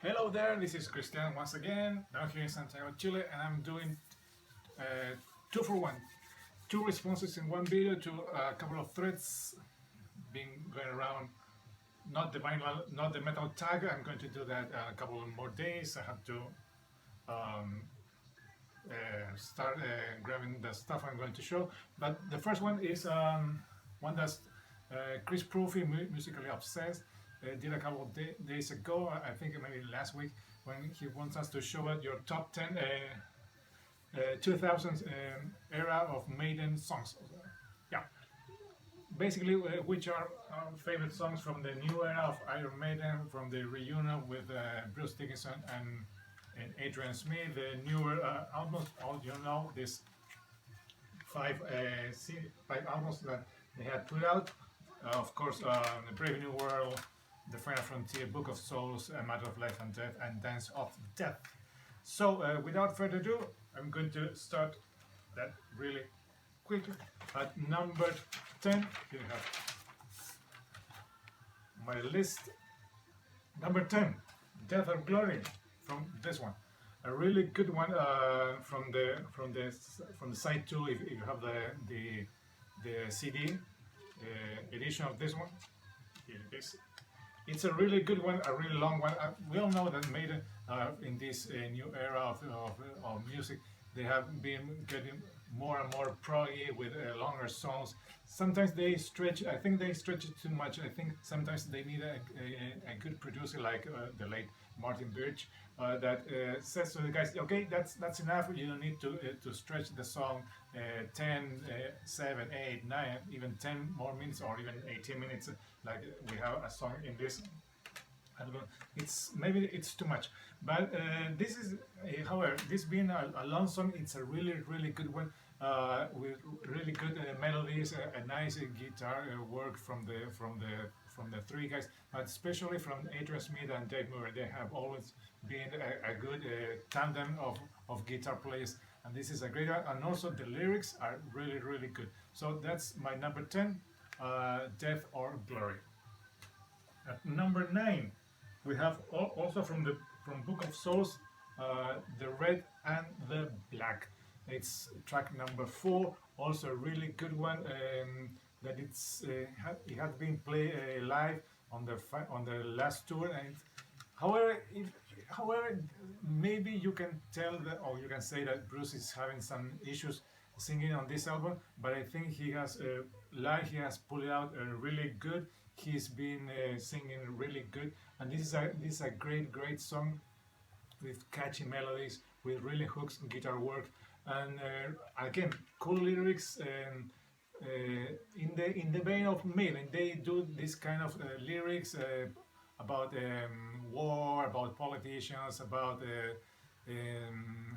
Hello there, this is Christian once again, down here in Santiago, Chile, and I'm doing uh, two for one. Two responses in one video to a couple of threads being going around. Not the vinyl, not the metal tag. I'm going to do that a couple of more days. I have to um, start grabbing the stuff I'm going to show. But the first one is one that's Chris Proofy, musically obsessed, did a couple of days ago. I think maybe last week, when he wants us to show us your top 10 2000s era of Maiden songs. Yeah, basically, which are our favorite songs from the new era of Iron Maiden, from the reunion with Bruce Dickinson and Adrian Smith, the newer almost all you know this five albums that they had put out. Of course, The Brave New World, The Final Frontier, Book of Souls, A Matter of Life and Death, and Dance of Death. So, without further ado, I'm going to start that really quickly. At number 10, here you have my list. Number 10, Death or Glory, from this one. A really good one from the side too. If you have the CD edition of this one, here it is. It's a really good one, a really long one. We all know that Maiden, in this new era of music, they have been getting more and more proggy with longer songs. Sometimes they stretch. I think they stretch it too much. I think sometimes they need a good producer like the late Martin Birch that says to the guys, okay, that's enough. You don't need to stretch the song 10, 7, 8, 9, even 10 more minutes or even 18 minutes. Like we have a song in this. I don't know. Maybe it's too much, but this is, however, this being a long song, it's a really good one with really good melodies, a nice guitar work from the three guys, but especially from Adrian Smith and Dave Murray. They have always been a good tandem of guitar players, and this is a great one. And also the lyrics are really good. So that's my number 10, Death or Glory. At number 9, we have also from Book of Souls, the Red and the Black. It's track number 4, also a really good one. That it has been played live on the last tour, and however, maybe you can tell that, or you can say that Bruce is having some issues singing on this album, but I think he has live. He has pulled it out really good. He's been singing really good, and this is a great song with catchy melodies, with really hooks and guitar work, and again cool lyrics. In the vein of Maiden, they do this kind of lyrics about war, about politicians, about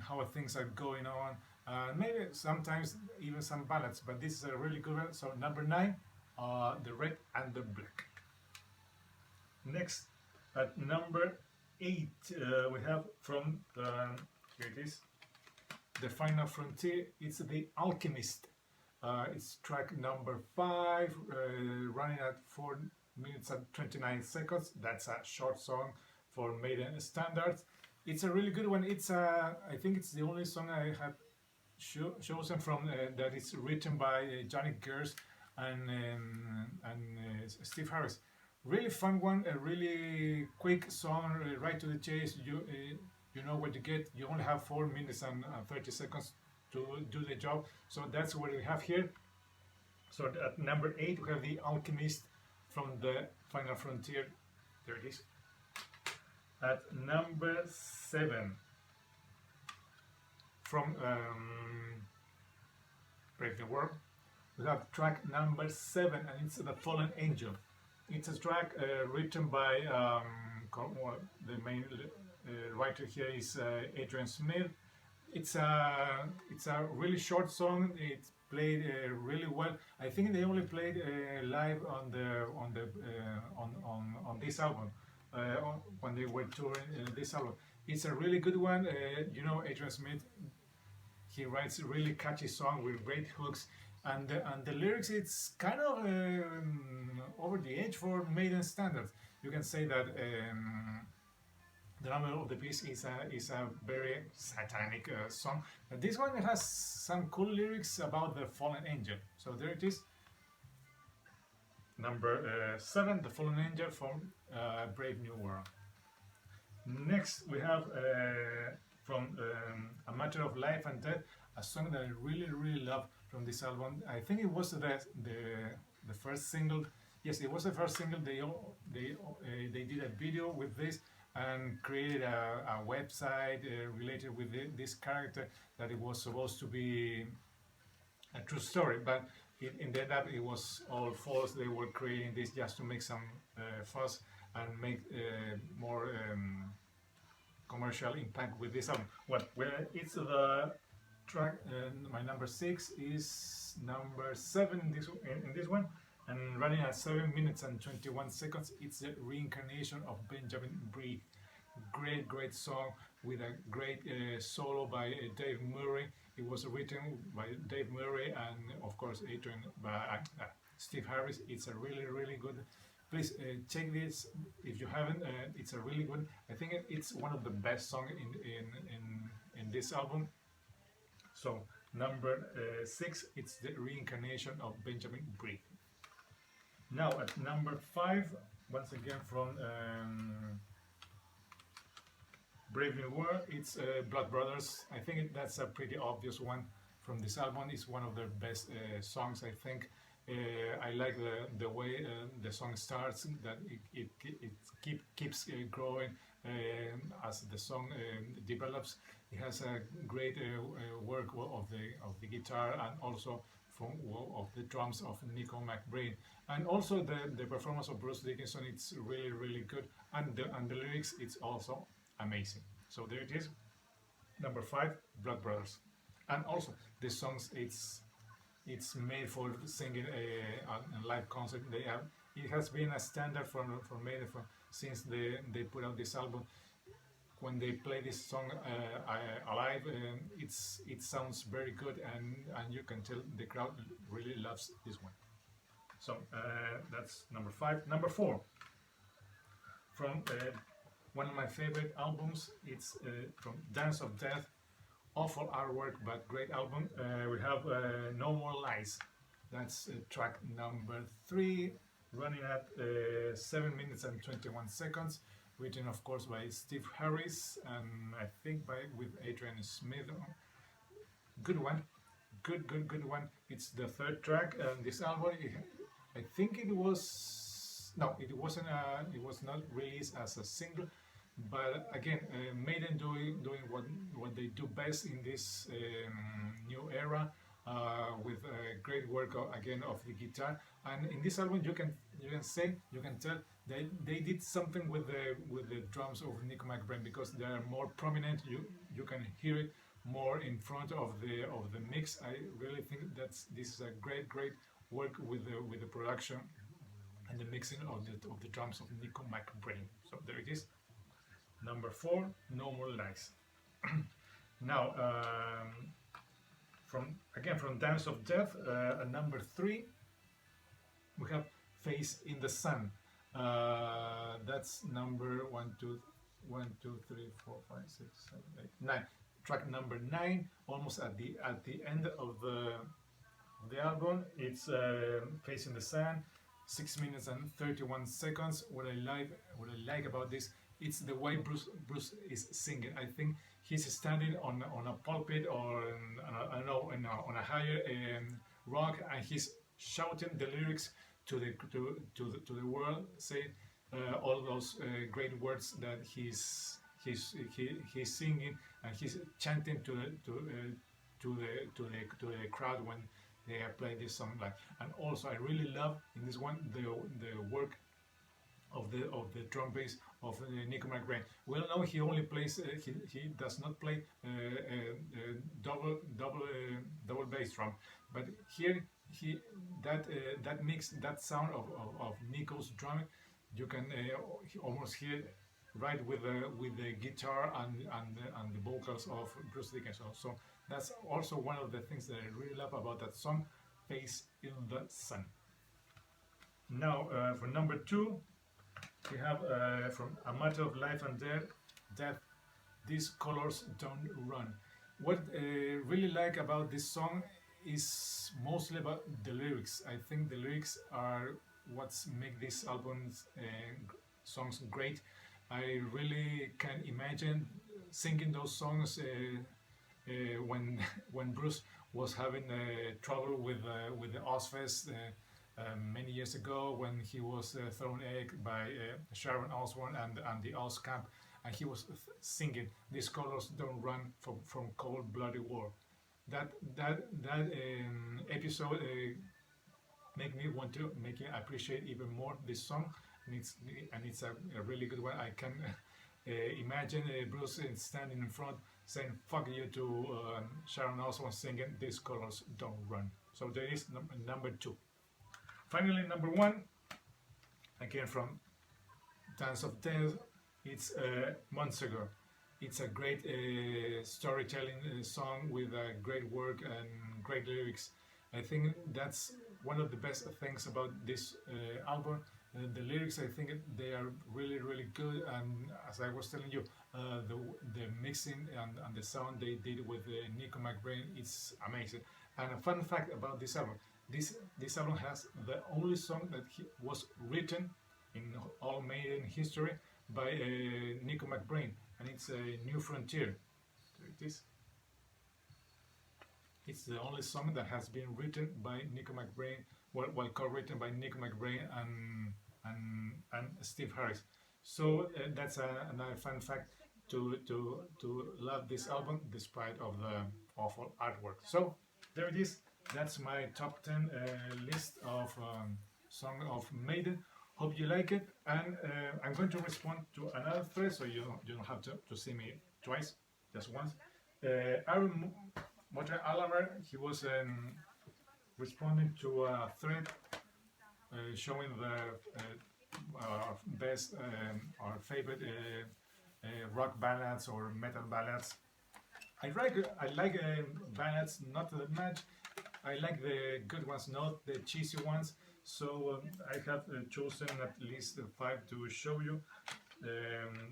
how things are going on. Maybe sometimes even some ballads, but this is a really good one. So number 9, the Red and the Black. Next, at number 8, we have from here it is, the Final Frontier. It's the Alchemist. It's track number 5, running at 4 minutes and 29 seconds. That's a short song for Maiden standards. It's a really good one. I think it's the only song I have chosen from that is written by Johnny Gers and Steve Harris. Really fun one, a really quick song, right to the chase. You know what you get. You only have 4 minutes and 30 seconds to do the job. So that's what we have here. So at number 8 we have the Alchemist from the Final Frontier. There it is. At number 7, from Brave New World, we have track number 7, and it's The Fallen Angel. It's a track written by the main writer here is Adrian Smith. It's a really short song. It's played really well. I think they only played live on this album when they were touring this album. It's a really good one. Adrian Smith, he writes a really catchy song with great hooks, and the lyrics, it's kind of over the edge for Maiden standards. You can say that The number of the beast is a very satanic song. But this one has some cool lyrics about the fallen angel. So there it is. Number 7, The Fallen Angel from Brave New World. Next, we have from A Matter of Life and Death, a song that I really love from this album. I think it was the first single. Yes, it was the first single. They did a video with this and created a website related with this character that it was supposed to be a true story, but it ended up it was all false. They were creating this just to make some fuss and make more commercial impact with this album. Well, it's the track. My number 6 is number 7 in this one, and running at 7 minutes and 21 seconds. It's the reincarnation of Benjamin Britten. Great song with a great solo by Dave Murray. It was written by Dave Murray and of course Adrian by Steve Harris. It's a really good. Please check this if you haven't. It's a really good. I think it's one of the best songs in this album. So number 6, it's the reincarnation of Benjamin Britten. Now at number 5, once again from Brave New World, it's Blood Brothers. I think that's a pretty obvious one from this album. It's one of their best songs, I think. I like the way the song starts, that it keeps growing as the song develops. It has a great work of the guitar and also of the drums of Nico McBrain, and also the performance of Bruce Dickinson. It's really good, and the lyrics, it's also amazing. So there it is, number 5, Blood Brothers. And also the songs, it's made for singing a live concert. It has been a standard for Maiden since they put out this album. When they play this song alive, it sounds very good, and you can tell the crowd really loves this one. So that's number 5. Number 4, from one of my favorite albums, it's from Dance of Death. Awful artwork, but great album. We have No More Lies. That's track number 3, running at 7 minutes and 21 seconds. Written, of course, by Steve Harris and I think with Adrian Smith. Good one, good one. It's the 3rd track, and this album, I think it was it wasn't. It was not released as a single. But again, Maiden doing what they do best in this new era, with great work again of the guitar. And in this album, you can tell they did something with the drums of Nico McBrain, because they are more prominent. You can hear it more in front of the mix. I really think this is a great work with the production and the mixing of the drums of Nico McBrain. So there it is. Number 4, No More Lies. Now, from Dance of Death, number 3, we have Face in the Sun. That's number 1, 2, 3, 4, 5, 6, 7, 8, 9. Track number 9, almost at the end of the album. It's Face in the Sun, 6 minutes and 31 seconds. What I like about this, it's the way Bruce is singing. I think he's standing on a pulpit or on a higher rock, and he's shouting the lyrics to the world, say all those great words that he's singing, and he's chanting to the crowd when they play this song. And also I really love in this one the work of the drum bass of Nico McBrain. Well, no, he only plays. He does not play double bass drum, but here that mix, that sound of Nico's drumming, you can almost hear right with the guitar and the vocals of Bruce Dickinson. So that's also one of the things that I really love about that song, Face in the Sun. Now for number 2, we have from A Matter of Life and Death, death, these colors don't run. What I really like about this song is mostly about the lyrics. I think the lyrics are what's make these albums songs great. I really can imagine singing those songs when when Bruce was having trouble with the Ozfest many years ago, when he was thrown egg by Sharon Osbourne and the Oz camp, and he was singing "These colors don't run from cold bloody war." That episode make me want to make me appreciate even more this song, and it's a really good one. I can imagine Bruce standing in front saying "fuck you" to Sharon Osbourne singing "These colors don't run." So there is number two. Finally, number one, again from Dance of Death, it's Monster. It's a great storytelling song with great work and great lyrics. I think that's one of the best things about this album. The lyrics, I think they are really, really good. And as I was telling you, the mixing and the sound they did with Nico McBrain is amazing. And a fun fact about this album: this album has the only song that was written in all Maiden history by Nico McBrain, and it's a New Frontier. There it is. It's the only song that has been written by Nico McBrain, well co-written by Nico McBrain and Steve Harris. So that's another fun fact to love this album despite of the awful artwork. So there it is. That's my top 10 list of song of Maiden. Hope you like it, and I'm going to respond to another thread, so you don't have to see me twice, just once. Aaron Motor Alamer, he was responding to a thread showing our best, our favorite rock ballads or metal ballads. I like ballads, not that much. I like the good ones, not the cheesy ones. So I have chosen at least 5 to show you.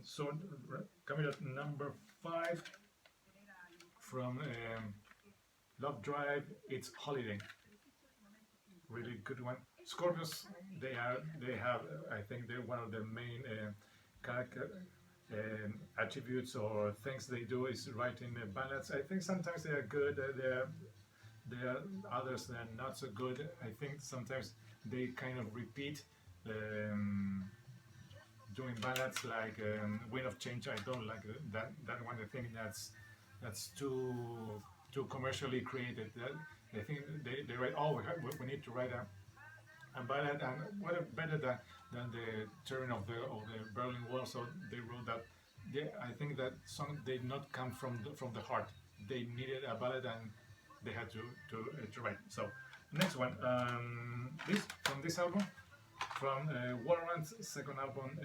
So coming at number 5 from Love Drive, it's Holiday. Really good one. Scorpions, they have I think they're one of the main character attributes or things they do is writing ballads. I think sometimes they are good. There are others that are not so good. I think sometimes they kind of repeat doing ballads like Wind of Change. I don't like that one. I think that's too commercially created. I think they write, oh, we need to write a ballad, and what better than the turn of the Berlin Wall. So they wrote that. I think that song did not come from the heart. They needed a ballad and they had to write. So next one, this from this album, from Warrant's second album,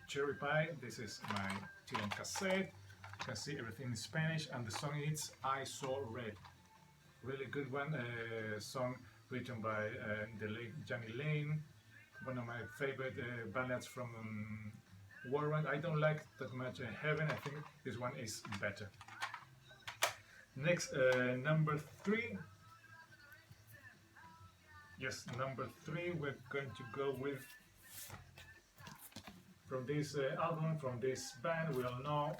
Cherry Pie. This is my TM cassette. You can see everything in Spanish, and the song is I Saw Red. Really good one, song written by the late Johnny Lane. One of my favorite ballads from Warrant. I don't like that much Heaven. I think this one is better. Next, number 3. Yes, number 3. We're going to go with from this album, from this band. We all know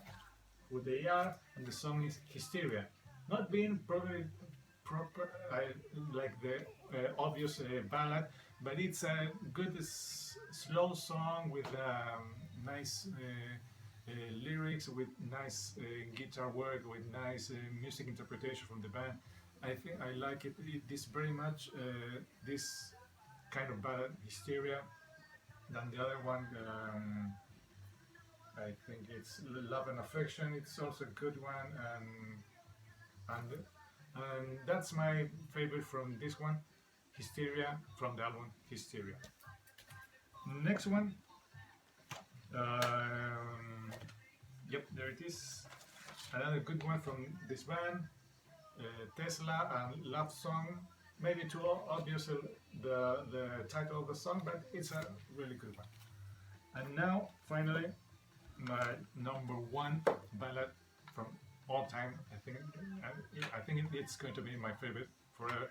who they are, and the song is Hysteria. Not being proper like the obvious ballad, but it's a good slow song with nice lyrics, with nice guitar work, with nice music interpretation from the band. I think I like it this very much, this kind of ballad, Hysteria, than the other one. I think it's Love and Affection. It's also a good one, and that's my favorite from this one, Hysteria, from the album Hysteria. Next one, yep, there it is. Another good one from this band, Tesla and Love Song. Maybe too obvious the title of the song, but it's a really good one. And now, finally, my number one ballad from all time. I think it's going to be my favorite forever.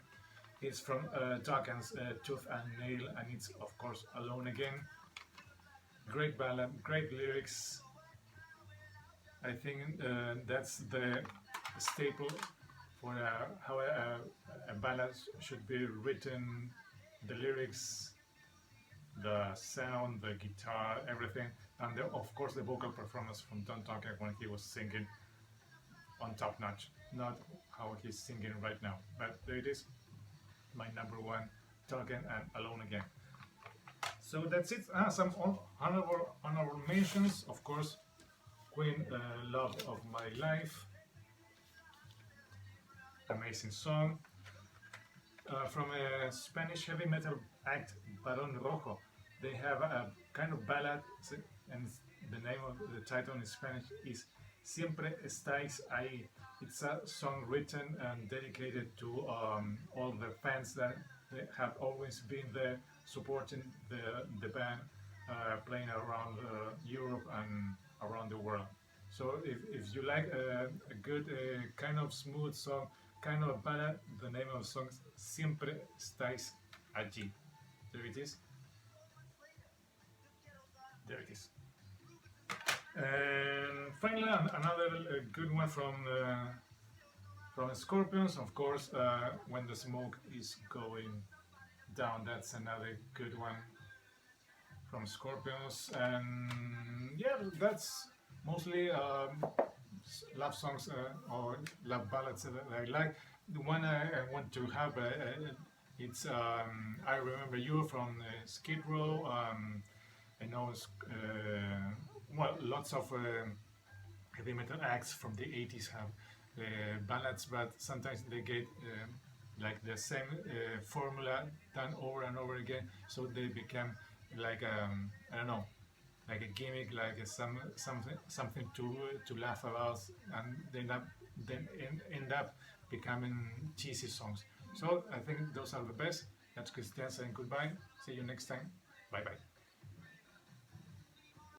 It's from 2000's, Tooth and Nail, and it's of course Alone Again. Great ballad, great lyrics. I think that's the staple for how a ballad should be written. The lyrics, the sound, the guitar, everything, and of course the vocal performance from Don Tucker when he was singing on top notch. Not how he's singing right now, but there it is, my number one, Talking and Alone Again. So that's it. Some honorable mentions, of course. Queen, Love of My Life, amazing song. From a Spanish heavy metal act, Barón Rojo. They have a kind of ballad, and the name of the title in Spanish is Siempre Estáis Ahí. It's a song written and dedicated to all the fans that have always been there supporting the band, playing around Europe and around the world. So if you like a good kind of smooth song, kind of a ballad, the name of the song is Siempre Estáis Allí. There it is. There it is. And finally, another good one from Scorpions, of course. When the Smoke Is Going Down, that's another good one from Scorpions. And yeah, that's mostly love songs or love ballads that I like. The one I want to have, it's I Remember You from Skid Row. I know well, lots of heavy metal acts from the 80s have ballads, but sometimes they get like the same formula done over and over again, so they become like I don't know, like a gimmick, like something to laugh about, and then end up becoming cheesy songs. So I think those are the best. That's Christian saying goodbye. See you next time. Bye bye.